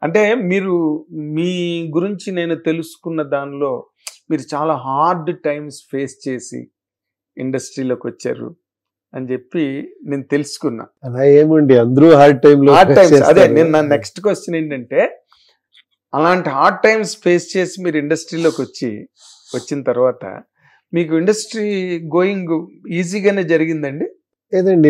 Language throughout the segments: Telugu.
అంటే మీరు మీ గురించి నేను తెలుసుకున్న దానిలో మీరు చాలా హార్డ్ టైమ్స్ ఫేస్ చేసి ఇండస్ట్రీలోకి వచ్చారు అని చెప్పి నేను తెలుసుకున్నా. అలా ఏముండి అందరూ హార్డ్ టైంలో అదే నేను నా నెక్స్ట్ క్వశ్చన్ ఏంటంటే, అలాంటి హార్డ్ టైమ్స్ ఫేస్ చేసి మీరు ఇండస్ట్రీలోకి వచ్చిన తర్వాత మీకు ఇండస్ట్రీ గోయింగ్ ఈజీగానే జరిగిందండి? లేదండి,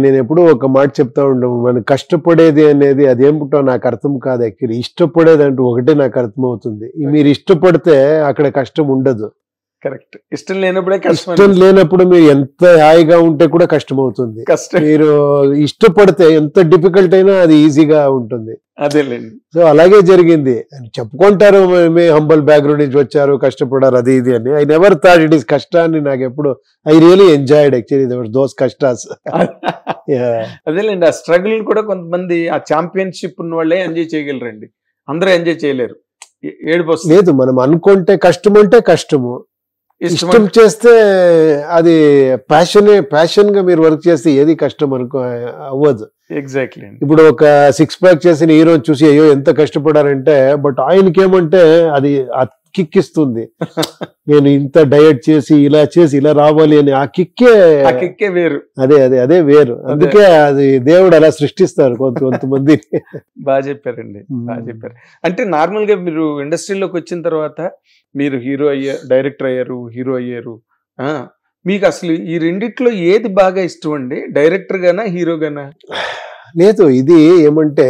నేను ఎప్పుడూ ఒక మాట చెప్తా ఉండము, మనం కష్టపడేది అనేది అదేమిటో నాకు అర్థం కాదు. యాక్చువల్లీ ఇష్టపడేది అంటూ ఒకటే నాకు అర్థం అవుతుంది. మీరు ఇష్టపడితే అక్కడ కష్టం ఉండదు. కరెక్ట్. ఇష్టం లేనప్పుడే కష్టం. ఇష్టం లేనప్పుడు మీరు ఎంత హాయిగా ఉంటే కూడా కష్టం అవుతుంది. మీరు ఇష్టపడితే ఎంత డిఫికల్ట్ అయినా అది ఈజీగా ఉంటుంది. అదేలేండి. సో అలాగే జరిగింది. చెప్పుకుంటారు మీ హంబల్ బ్యాక్గ్రౌండ్ నుంచి వచ్చారు, కష్టపడారు, అది ఇది అని. I never thought it is కష్టాన్ని. నాకు ఎప్పుడు I really enjoyed actually those కష్టాస్. అదేలేండి, ఆ స్ట్రగుల్ కూడా కొంతమంది ఆ ఛాంపియన్షిప్ ఉన్న వాళ్ళే ఎంజాయ్ చేయగలరండి, అందరూ ఎంజాయ్ చేయలేరు. ఏడుపు లేదు, మనం అనుకుంటే కష్టం అంటే కష్టము, ఇష్టం చేస్తే అది ప్యాషన్ గా మీరు వర్క్ చేస్తే ఏది కష్టం అవ్వదు. ఎగ్జాక్ట్లీ. ఇప్పుడు ఒక 6 ప్యాక్ చేసిన హీరో చూసి అయ్యో ఎంత కష్టపడారంటే, బట్ ఆయనకి ఏమంటే అది కిక్ ఇస్తుంది. నేను ఇంత డయట్ చేసి ఇలా రావాలి అని ఆ కిక్కే వేరు. అదే వేరు. అందుకే అది దేవుడు అలా సృష్టిస్తారు కొంతమంది. బాగా చెప్పారండి, బాగా చెప్పారు. అంటే నార్మల్ గా మీరు ఇండస్ట్రీలోకి వచ్చిన తర్వాత మీరు డైరెక్టర్ అయ్యారు, హీరో అయ్యారు. మీకు అసలు ఈ రెండిట్లో ఏది బాగా ఇష్టం అండి, డైరెక్టర్ గానా హీరో గానా? లేదు, ఇది ఏమంటే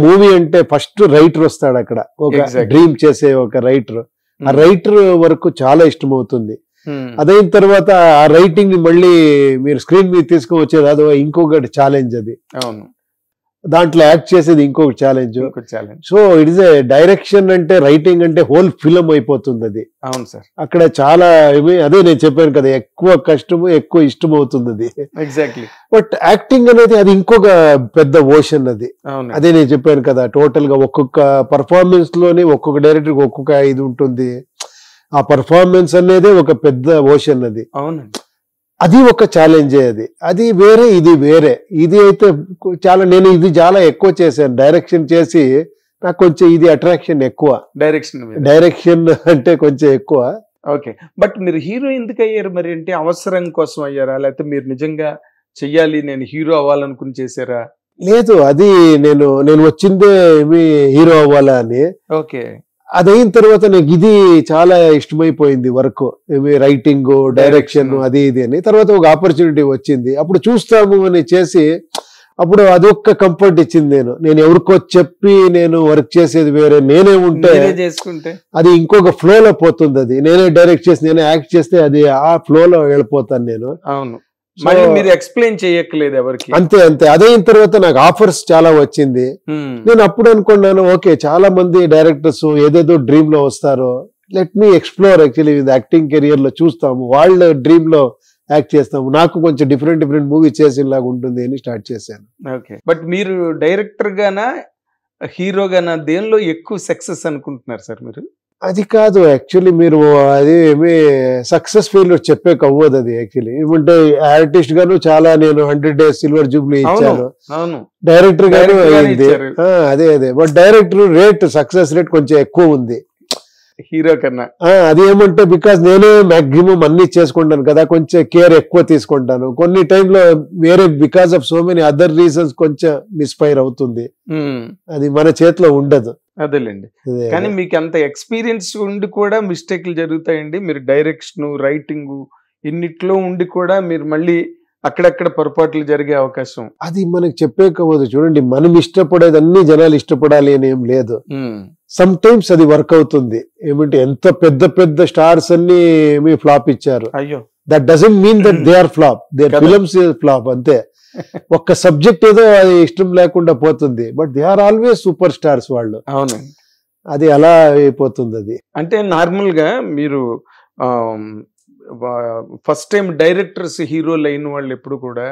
మూవీ అంటే ఫస్ట్ రైటర్ వస్తాడు అక్కడ, ఒక డ్రీమ్ చేసే ఒక రైటర్. ఆ రైటర్ వరకు చాలా ఇష్టం అవుతుంది. అదైన తర్వాత ఆ రైటింగ్ ని మళ్ళీ మీరు స్క్రీన్ మీద తీసుకొని వచ్చేది అదో ఇంకొకటి ఛాలెంజ్. అది అవును, దాంట్లో యాక్ట్ చేసేది ఇంకొక challenge. So it is a direction అంటే, రైటింగ్ అంటే హోల్ ఫిల్మ్ అయిపోతుంది అది. అవును సార్. అక్కడ చాలా అదే నేను చెప్పాను కదా, ఎక్కువ కష్టము ఎక్కువ ఇష్టం అవుతుంది అది. ఎగ్జాక్ట్లీ. బట్ యాక్టింగ్ అనేది అది ఇంకొక పెద్ద ఓషన్ అది. అదే నేను చెప్పాను కదా, టోటల్ గా ఒక్కొక్క పర్ఫార్మెన్స్ లోనే ఒక్కొక్క డైరెక్టర్ ఒక్కొక్క ఇది ఉంటుంది. ఆ పర్ఫార్మెన్స్ అనేది ఒక పెద్ద ఓషన్ అది. అవునండి, అది ఒక ఛాలెంజే. అది వేరే, ఇది వేరే. ఇది అయితే నేను ఇది చాలా ఎక్కువ చేశాను. డైరెక్షన్ చేసి నాకు కొంచెం ఇది అట్రాక్షన్ ఎక్కువ. డైరెక్షన్ అంటే కొంచెం ఎక్కువ. ఓకే. బట్ మీరు హీరో ఎందుకు అయ్యారు మరి? అంటే అవసరం కోసం అయ్యారా, లేకపోతే మీరు నిజంగా చెయ్యాలి నేను హీరో అవ్వాలనుకుని చేశారా? లేదు, అది నేను వచ్చిందే హీరో అవ్వాలా అని. ఓకే. అదైన తర్వాత నాకు ఇది చాలా ఇష్టమైపోయింది వర్క్, రైటింగ్, డైరెక్షన్, అది ఇది అని. తర్వాత ఒక ఆపర్చునిటీ వచ్చింది, అప్పుడు చూస్తాము అని చేసి, అప్పుడు అదొక్క కంఫర్ట్ ఇచ్చింది. నేను ఎవరికో చెప్పి నేను వర్క్ చేసేది వేరే, నేనే ఉంటే అది ఇంకొక ఫ్లోలో పోతుంది. అది నేనే డైరెక్ట్ చేసి నేనే యాక్ట్ చేస్తే అది ఆ ఫ్లోలో వెళ్ళిపోతాను నేను. అవును, మీరు ఎక్స్ప్లెయిన్ చేయక్కలేదు ఎవరికి. అంతే. అదైన తర్వాత నాకు ఆఫర్స్ చాలా వచ్చింది. నేను అప్పుడు అనుకున్నాను, ఓకే చాలా మంది డైరెక్టర్స్ ఏదేదో డ్రీమ్ లో వస్తారో, let me explore actually with acting career లో. చూస్తాము వాళ్ళ డ్రీమ్ లో యాక్ట్ చేస్తాము, నాకు కొంచెం డిఫరెంట్ మూవీ చేసేలాగా ఉంటుంది అని స్టార్ట్ చేశాను. ఓకే. బట్ మీరు డైరెక్టర్ గానా హీరో గానా దేనిలో ఎక్కువ సక్సెస్ అనుకుంటున్నారు సార్ మీరు? అది కాదు యాక్చువల్లీ, మీరు అది ఏమి సక్సెస్ ఫెయిల్యూర్ చెప్పే అవ్వదు అది. యాక్చువల్లీ ఏమంటే ఆర్టిస్ట్ గాను చాలా నేను 100 days సిల్వర్ జూబ్లీ ఇచ్చాను, డైరెక్టర్ గాను అయింది. అదే but director rate, success rate కొంచెం ఎక్కువ ఉంది హీరో కన్నా. అది ఏమంటే బికాస్ నేనే మాక్సిమం అన్ని చేసుకుంటాను కదా, కొంచెం కేర్ ఎక్కువ తీసుకుంటాను. కొన్ని టైంలో వేరే because of so many other reasons కొంచెం మిస్ఫైర్ అవుతుంది. అది మన చేతిలో ఉండదు. అదేలేండి. కానీ మీకు అంత ఎక్స్పీరియన్స్ ఉండి కూడా మిస్టేక్లు జరుగుతాయండి. మీరు డైరెక్షన్, రైటింగ్ ఇన్నిట్లో ఉండి కూడా మీరు మళ్ళీ అక్కడక్కడ పొరపాట్లు జరిగే అవకాశం. అది మనకు చెప్పేకపోదు. చూడండి, మనం ఇష్టపడేది అన్ని జనాలు ఇష్టపడాలి అని ఏం లేదు. సమ్ టైమ్స్ అది వర్క్ అవుతుంది. ఏమంటే ఎంత పెద్ద స్టార్స్ అన్ని ఫ్లాప్ ఇచ్చారు. అయ్యో, that doesn't mean that they are flop, their films flop అంతే. ఒక్క సబ్జెక్ట్ ఏదో అది ఇష్టం లేకుండా పోతుంది, but they are always super stars వాళ్ళు. అవును, అది అలా అయిపోతుంది. అది అంటే నార్మల్ గా మీరు ఫస్ట్ టైం డైరెక్టర్స్ హీరోలు అయిన వాళ్ళు ఎప్పుడు కూడా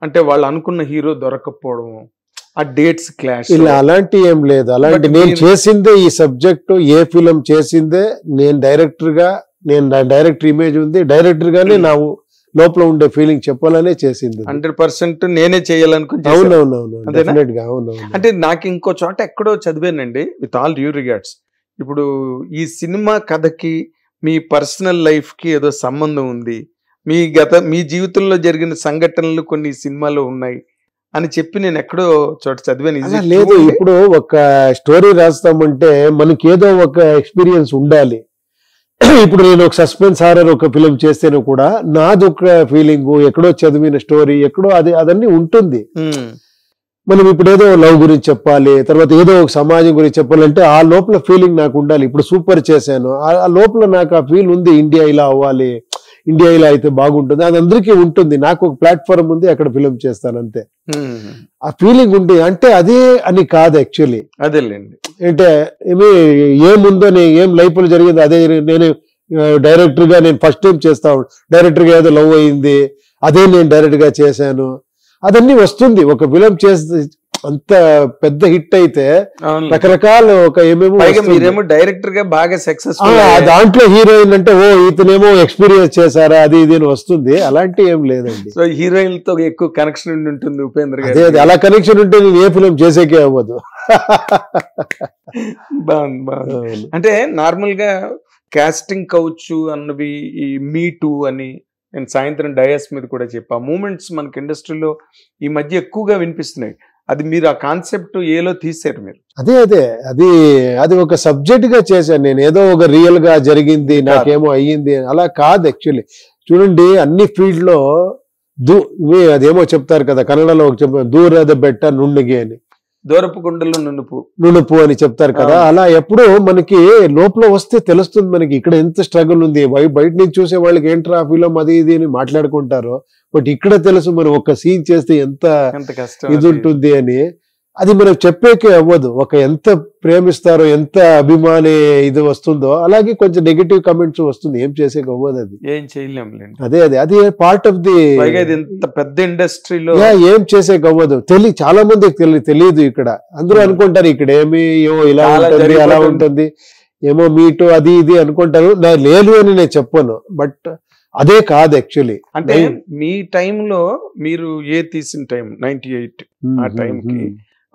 అంటే వాళ్ళు అనుకున్న హీరో దొరకకపోవడం, ఆ డేట్స్ క్లాష్, ఇలా అలాంటి ఏం లేదు. అలాంటి నేను చేసిందే ఈ సబ్జెక్టు, ఏ ఫిల్మ్ చేసిందే నేను డైరెక్టర్ గా, నేను డైరెక్టర్ ఇమేజ్ ఉంది, డైరెక్టర్ గానే లోపల ఉండే ఫీలింగ్ చెప్పాలనే చేసింది. 100% నేనే చేయాలనుకుని. అవునవునవును, డెఫినెట్ గా. అవునవును. అంటే నాకు ఇంకో చోట ఎక్కడో చదివానండి, విత్ ఆల్ డ్యూ రిగార్డ్స్, ఇప్పుడు ఈ సినిమా కథకి మీ పర్సనల్ లైఫ్ కి ఏదో సంబంధం ఉంది, మీ జీవితంలో జరిగిన సంఘటనలు కొన్ని సినిమాలో ఉన్నాయి అని చెప్పి నేను ఎక్కడో చోట చదివాను. లేదు, ఇప్పుడు ఒక స్టోరీ రాస్తామంటే మనకి ఏదో ఒక ఎక్స్పీరియన్స్ ఉండాలి. ఇప్పుడు నేను ఒక సస్పెన్స్ హారర్ ఒక ఫిలిం చేస్తేనే కూడా నాది ఒక ఫీలింగ్, ఎక్కడో చదివిన స్టోరీ, ఎక్కడో అదన్నీ ఉంటుంది. మనం ఇప్పుడు ఏదో లవ్ గురించి చెప్పాలి, తర్వాత ఏదో ఒక సమాజం గురించి చెప్పాలంటే ఆ లోపల ఫీలింగ్ నాకు ఉండాలి. ఇప్పుడు సూపర్ చేశాను, ఆ లోపల నాకు ఆ ఫీల్ ఉంది, ఇండియా ఇలా అవ్వాలి, ఇండియా ఇలా అయితే బాగుంటుంది, అది అందరికీ ఉంటుంది. నాకు ఒక ప్లాట్ఫామ్ ఉంది, అక్కడ ఫిలిం చేస్తాను అంతే. ఆ ఫీలింగ్ ఉంది అంటే అదే అని కాదు యాక్చువల్లీ. అదేలేండి, అంటే ఏముందో ఏం లైఫ్ లో జరిగింది అదే. నేను డైరెక్టర్ గా నేను ఫస్ట్ టైం చేస్తాను, డైరెక్టర్ గా ఏదో లవ్ అయింది అదే నేను డైరెక్ట్ గా చేశాను, అదన్నీ వస్తుంది. ఒక ఫిలిం చేస్తే అంత పెద్ద హిట్ అయితే రకరకాల మీరేమో డైరెక్టర్ గా బాగా సక్సెస్ఫుల్, దాంట్లో హీరోయిన్ అంటే ఓ ఇతనేమో ఎక్స్పీరియన్స్ చేశారా అది ఇది వస్తుంది. అలాంటి ఏం లేదండి. సో హీరోయిన్ తో ఎక్కువ కనెక్షన్ ఉంటుంది ఉపేంద్ర గారు. అదే అలా కనెక్షన్ ఉంటే నేను ఏ ఫిలిం చేసేకే అవ్వదు. బాగుంది. అంటే నార్మల్ గా కాస్టింగ్ కౌచ్ అన్నవి, ఈ మీ టూ అని నేను సాయంత్రం డయాస్ మీద కూడా చెప్పా, మూమెంట్స్ మనకి ఇండస్ట్రీలో ఈ మధ్య ఎక్కువగా వినిపిస్తున్నాయి. అది మీరు ఆ కాన్సెప్ట్ ఏలో తీసారు మీరు? అది ఒక సబ్జెక్ట్ గా చేశాను నేను, ఏదో ఒక రియల్ గా జరిగింది నాకేమో అయ్యింది అలా కాదు యాక్చువల్లీ. చూడండి అన్ని ఫీల్డ్ లో అదేమో చెప్తారు కదా కన్నడలో దూರದ బెట్ట నుండిగి అని, దూరపు గుండెలు నునుపు అని చెప్తారు కదా. అలా ఎప్పుడు మనకి లోపల వస్తే తెలుస్తుంది మనకి ఇక్కడ ఎంత స్ట్రగుల్ ఉంది. బయట నుంచి చూసే వాళ్ళకి ఏంట్రా ఫిలం అది ఇది అని మాట్లాడుకుంటారు, బట్ ఇక్కడ తెలుసు మనం ఒక సీన్ చేస్తే ఎంత ఇది ఉంటుంది అని. అది మనం చెప్పేకే అవ్వదు. ఒక ఎంత ప్రేమిస్తారో, ఎంత అభిమాని ఇది వస్తుందో, అలాగే కొంచెం నెగటివ్ కమెంట్స్ వస్తుంది, ఏం చేసేక అవ్వదు. అది ఏం చేయలేం. అది పార్ట్ ఆఫ్ ది పెద్ద ఇండస్ట్రీలో ఏం చేసేక అవ్వదు. చాలా మందికి తెలియదు. ఇక్కడ అందరూ అనుకుంటారు ఇక్కడ ఏమో ఇలా ఉంటుంది అలా ఉంటుంది, ఏమో మీటు అది ఇది అనుకుంటారు. లేదు అని నేను చెప్పను, బట్ అదే కాదు యాక్చువల్లీ. అంటే మీ టైంలో మీరు తీసిన టైం 98 ఆ టైంకి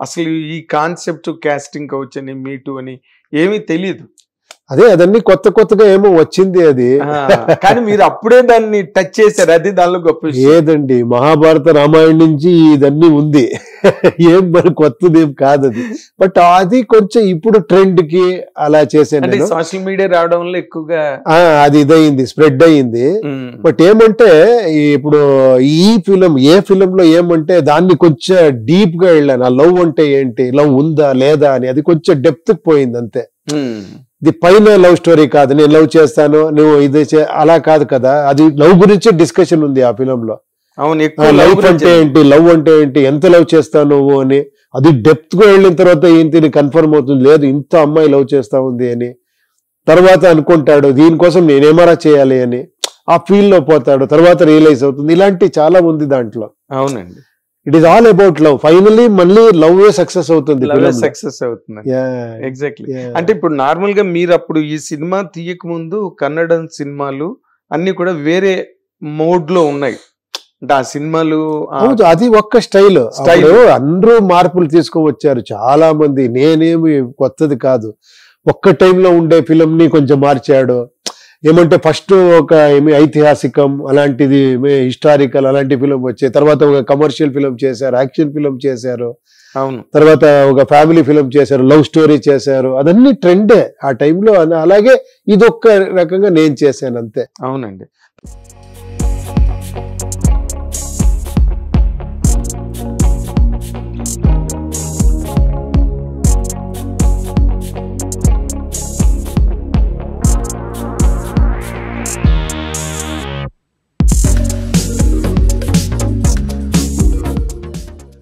అసలు ఈ కాన్సెప్ట్ కాస్టింగ్ కౌచ్ అని మీటు అని ఏమీ తెలియదు. అదన్నీ కొత్తగా ఏమో వచ్చింది అది. కానీ మీరు అప్పుడే దాన్ని టచ్ చేశారు, అది దానిలో గొప్ప. ఏదండి మహాభారత రామాయణం నుంచి ఇదన్నీ ఉంది, ఏం మరి కొత్తది ఏం కాదు అది. బట్ అది కొంచెం ఇప్పుడు ట్రెండ్ కి అలా చేశాను. సోషల్ మీడియా రావడం వల్ల ఎక్కువగా అది ఇదయింది, స్ప్రెడ్ అయ్యింది. బట్ ఏమంటే ఇప్పుడు ఈ ఏ ఫిలిం లో ఏమంటే దాన్ని కొంచెం డీప్ గా వెళ్ళాను. ఆ లవ్ అంటే ఏంటి, లవ్ ఉందా లేదా అని, అది కొంచెం డెప్త్ పోయింది అంతే. ఇది పైన లవ్ స్టోరీ కాదు, నేను లవ్ చేస్తాను నువ్వు ఇది అలా కాదు కదా. అది లవ్ గురించే డిస్కషన్ ఉంది ఆ ఫిలిం లో. లవ్ అంటే ఏంటి, లవ్ అంటే ఏంటి, ఎంత లవ్ చేస్తావు నువ్వు అని. అది డెప్త్ గా వెళ్ళిన తర్వాత ఏంటి కన్ఫర్మ్ అవుతుంది, లేదు ఇంత అమ్మాయి లవ్ చేస్తా ఉంది అని. తర్వాత అనుకుంటాడు దీనికోసం నేనేమరా చేయాలి అని, ఆ ఫీల్ లో పోతాడు, తర్వాత రియలైజ్ అవుతుంది. ఇలాంటి చాలా ఉంది దాంట్లో. అవునండి, it is all about love. Finally మళ్ళీ లవ్ సక్సెస్ అవుతుంది, ఎగ్జాక్ట్లీ. అంటే ఇప్పుడు నార్మల్ గా మీరు అప్పుడు ఈ సినిమా తీయక ముందు కన్నడ సినిమాలు అన్ని కూడా వేరే మోడ్ లో ఉన్నాయి. అంటే ఆ సినిమాలు అది ఒక్క స్టైల్. అందరూ మార్పులు తీసుకువచ్చారు చాలా మంది, నేనేమి కొత్తది కాదు. ఒక్క టైంలో ఉండే ఫిలిం ని కొంచెం మార్చాడు. ఏమంటే ఫస్ట్ ఒక ఐతిహాసికం అలాంటిది, హిస్టారికల్ అలాంటి ఫిలిం వచ్చాయి. తర్వాత ఒక కమర్షియల్ ఫిలిం చేశారు, యాక్షన్ ఫిలిం చేశారు, అవును. తర్వాత ఒక ఫ్యామిలీ ఫిలిం చేశారు, లవ్ స్టోరీ చేశారు. అదన్నీ ట్రెండే ఆ టైంలో. అలాగే ఇదొక్క రకంగా నేను చేశాను అంతే. అవునండి.